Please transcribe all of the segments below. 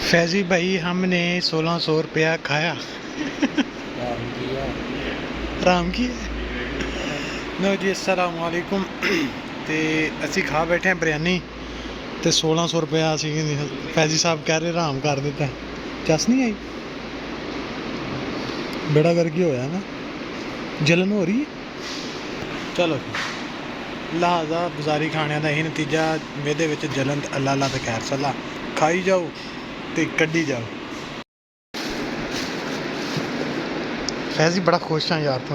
फैजी भाई हमने 1600 रुपया खाया। आराम किया। लो जी अस्सलाम वालेकुम। तो असी खा बैठे हैं बिरयानी तो 1600 रुपया असी फैजी साहब कह रहे आराम कर दिता। चस नहीं आई, बेड़ा करके होया ना, जलन हो रही है। चलो लिहाजा बाजारी खाने का यही नतीजा, मेदे विच जलन अल्लाह अल्लाह तो खैर सलाह, खाई जाओ तो कड्ढी जाओ। फैजी बड़ा खुश हाँ यार, तो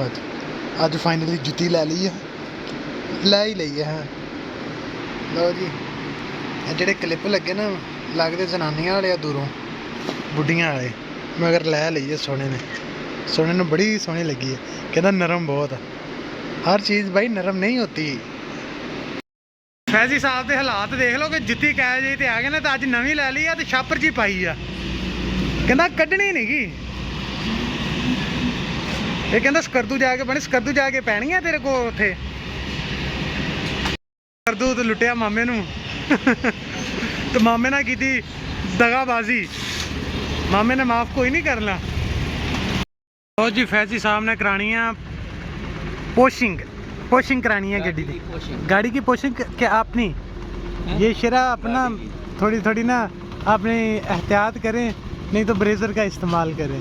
अज फाइनली जुत्ती लै ली है, लै ही ली है। लो जी जेडे क्लिप लगे ना, लगते जनानियां वाले दूरों, बुढ़ियां वाले, मगर लै ली है सोने ने। सोने ने बड़ी सोहनी लगी है, कहता नरम बहुत है। हर चीज़ भाई नरम नहीं होती। फैजी साहब के हालात देख लो कि जुत्ती कै जी तो आ गए ना, तो अज नवी लै ली है तो छापर जी पाई है, कहना कड्ढनी नहीं गी। ये कहता सकरदू जाके बने, सकरदू जाके पैनी है तेरे को उत्थे। सकरदू तो लुटिया मामे नू तो मामे ने की दगाबाजी, मामे ने माफ कोई नहीं करना। और जी फैजी साहब ने करानी है पोशिंग, पोशिंग करानी है गड्डी की, गाड़ी की पोशिंग क्या अपनी। ये शरा अपना थोड़ी थोड़ी ना अपनी एहतियात करें, नहीं तो ब्रेजर का इस्तेमाल करें।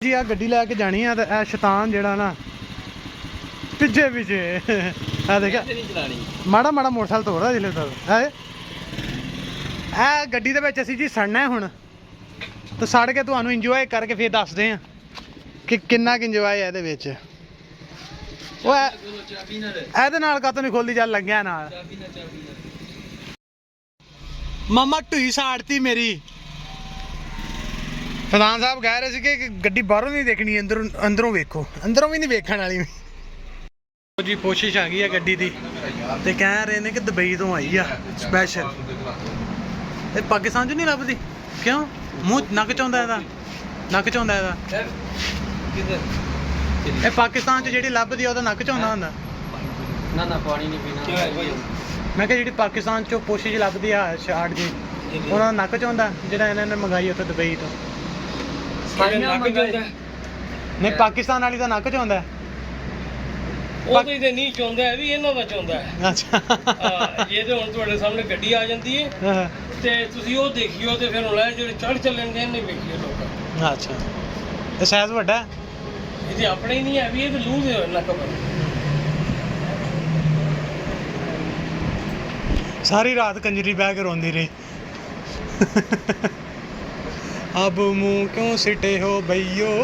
जी आ गड्डी लैके जानी है तो यह शैतान जड़ा ना पिछे पिछे देखा माड़ा माड़ा मोटरसाइकिल तोड़दा जिसले तक है गड्डी दे असीं जी सड़ना है हुण, तो सड़ के तुहानू इंजॉय करके फिर दसदे हैं कि किन्ना क इंजॉय है इहदे विच। ਇਹਦੇ ਨਾਲ ਕਾਤੋਂ नहीं खोलती, चल लग्या नाल। मामा ढूई साड़ती मेरी। प्रधान साहब कह रहे थे कि गड्डी बाहरों नहीं देखनी, अंदरों अंदरों वेखो, अंदरों भी नहीं वेखण वाली। जी कोशिश आ गई है गड्डी की, तो कह रहे हैं कि दुबई तो आई है स्पैशल। ये पाकिस्तान च नहीं लभदी क्यों? मूँह नक च आउंदा इहदा, नक च आउंदा इहदा। ये पाकिस्तान च जिहड़ी लभदी ओहदा नक च आउंदा हुंदा ना। ना पानी नहीं पीना। मैं जिहड़ी पाकिस्तान चो पोशिश लभदी है शार्ट जी, उहदा नक च आउंदा, जिहड़ा इन्हां ने मंगाई उत्थे दुबई तो। नहीं पाकिस्तान वाली दा नक च आउंदा, ਉਹਦੇ ਤੇ ਨਹੀਂ ਚਾਹੁੰਦਾ ਹੈ ਵੀ ਇਹਨਾਂ ਦਾ ਚਾਹੁੰਦਾ ਹੈ। अच्छा ਹਾਂ ਜੇ ਤੇ ਹੁਣ ਤੁਹਾਡੇ ਸਾਹਮਣੇ ਗੱਡੀ ਆ ਜਾਂਦੀ ਹੈ ਤੇ ਤੁਸੀਂ ਉਹ ਦੇਖਿਓ, ਤੇ ਫਿਰ ਹੁਣ ਇਹ ਜਿਹੜੇ ਚੜ ਚੱਲਣ ਦੇ ਨਹੀਂ ਵੇਖਿਓ ਲੋਕ। अच्छा ਤੇ ਸਾਈਜ਼ ਵੱਡਾ ਹੈ, ਇਹਦੇ ਆਪਣੇ ਹੀ ਨਹੀਂ ਹੈ ਵੀ ਇਹ ਤੇ ਲੂਜ਼ ਹੈ ਨਾ ਕਬਰ। सारी रात कंजरी बह के रोंदी रही। अब मुंह क्यों सिटे हो भैयो।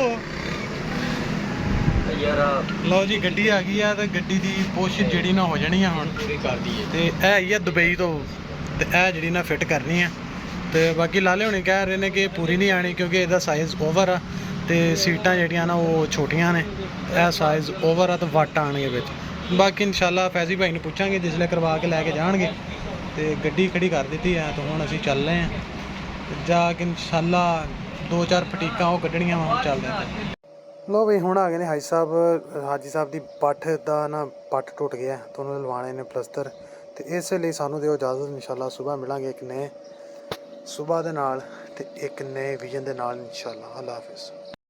लो जी गड्डी आ गई है, तो गड्डी की पोशिश जी ना हो जानी है हुण, तो है ही है दुबई तो जी ना फिट करनी है। तो बाकी लाले होने कह रहे हैं कि पूरी नहीं आनी, क्योंकि इसका साइज़ ओवर आ, तो सीटां जड़ियां ना वो छोटियां ने, यह साइज़ ओवर आ तो वट आने बिच। बाकी इंशाल्लाह फैजी भाई ने पूछांगे जिसले करवा के लैके जाएंगे। तो गड्डी खड़ी कर दी है, तो हुण असीं चल रहे हैं जाके इंशाल्लाह 2-4 फटीकां वो कड्ढणियां वा, चलदे हैं। लो बई हुण आ गए ने हाजी साहब। हाजी साहब की पट्ठ का ना पट्ठ टुट गया, तो उन्होंने लवाने ने प्लस्तर। तो इसलिए सानू दिओ इजाज़त, इंशाल्लाह सुबह मिलांगे एक नए सुबह दे नाल ते एक नए विजन दे नाल इंशाल्लाह। अल्लाह हाफिज़।